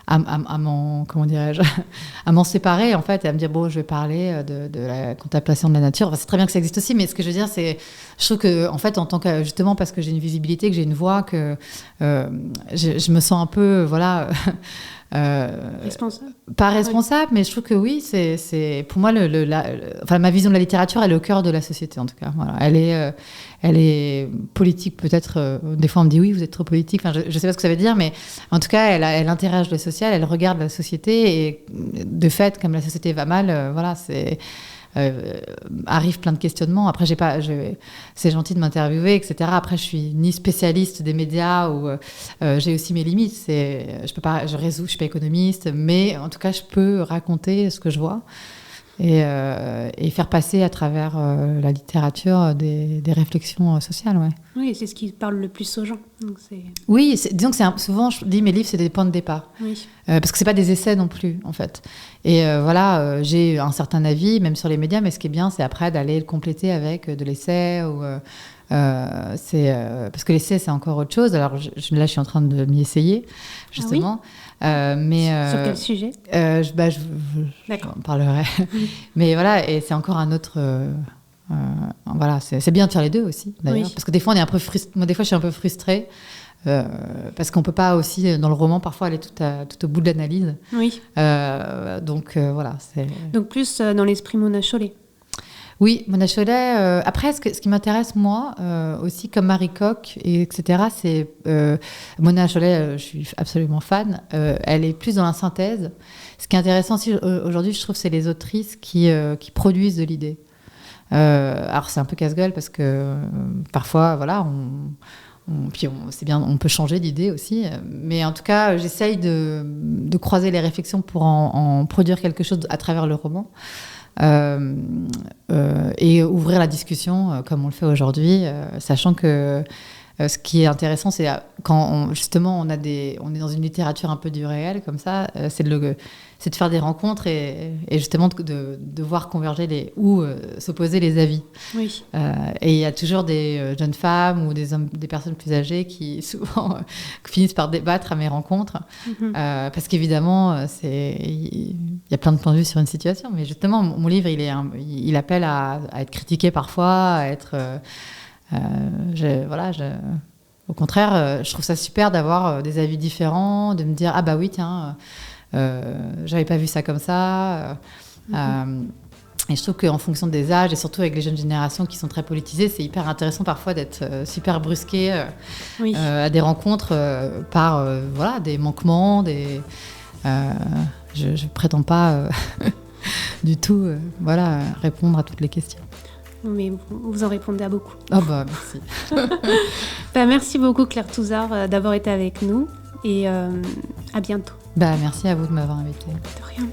à m'en séparer, en fait, et à me dire, bon, je vais parler de la contemplation de la nature. Enfin, c'est très bien que ça existe aussi, mais ce que je veux dire, c'est, je trouve que, en fait, en tant que, justement, parce que j'ai une visibilité, que j'ai une voix, que je me sens un peu, Responsable. Pas responsable, mais je trouve que oui, c'est pour moi ma vision de la littérature, elle est au cœur de la société en tout cas. Voilà, elle est politique peut-être. Des fois on me dit oui, vous êtes trop politique. Enfin, je sais pas ce que ça veut dire, mais en tout cas, elle interroge le social, elle regarde la société et de fait, comme la société va mal, voilà, c'est arrive plein de questionnements. Après, c'est gentil de m'interviewer, etc. Après, je suis ni spécialiste des médias ou j'ai aussi mes limites. Je suis pas économiste, mais en tout cas, je peux raconter ce que je vois et faire passer à travers la littérature des réflexions sociales. Ouais. Oui, c'est ce qui parle le plus aux gens. Donc oui, disons que souvent, je dis mes livres, c'est des points de départ. Oui. Parce que c'est pas des essais non plus, en fait. Et j'ai un certain avis, même sur les médias, mais ce qui est bien, c'est après d'aller le compléter avec de l'essai. Parce que l'essai, c'est encore autre chose. Alors là, je suis en train de m'y essayer, justement. Ah oui. Sur quel sujet J'en parlerai. Mais voilà, et c'est encore un autre... voilà, c'est bien de faire les deux aussi, d'ailleurs. Oui. Parce que des fois, on est un peu frustré. Moi, des fois, je suis un peu frustrée. Parce qu'on peut pas aussi, dans le roman, parfois aller tout au bout de l'analyse. Oui. Donc, voilà. Donc, plus dans l'esprit Mona Chollet. Oui, Mona Chollet. Après, ce qui m'intéresse, moi, aussi, comme Marie Coq, etc., c'est... Mona Chollet, je suis absolument fan. Elle est plus dans la synthèse. Ce qui est intéressant aussi, aujourd'hui, je trouve, c'est les autrices qui produisent de l'idée. Alors, c'est un peu casse-gueule parce que parfois, voilà, c'est bien, on peut changer d'idée aussi. Mais en tout cas, j'essaye de croiser les réflexions pour en produire quelque chose à travers le roman. Et ouvrir la discussion comme on le fait aujourd'hui, sachant que ce qui est intéressant, c'est quand justement on est dans une littérature un peu du réel comme ça, c'est de faire des rencontres et justement de voir converger ou s'opposer les avis. Oui. Et il y a toujours des jeunes femmes ou des personnes plus âgées qui souvent finissent par débattre à mes rencontres, parce qu'évidemment il y a plein de points de vue sur une situation, mais justement mon livre il appelle à être critiqué parfois, à être au contraire, je trouve ça super d'avoir des avis différents, de me dire ah bah oui tiens, j'avais pas vu ça comme ça. Et je trouve qu'en fonction des âges et surtout avec les jeunes générations qui sont très politisées, c'est hyper intéressant parfois d'être super brusqué à des rencontres par des manquements, je prétends pas du tout répondre à toutes les questions. Mais vous en répondez à beaucoup. Ah bah merci. Merci beaucoup Claire Touzard d'avoir été avec nous et à bientôt. Merci à vous de m'avoir invitée. De rien.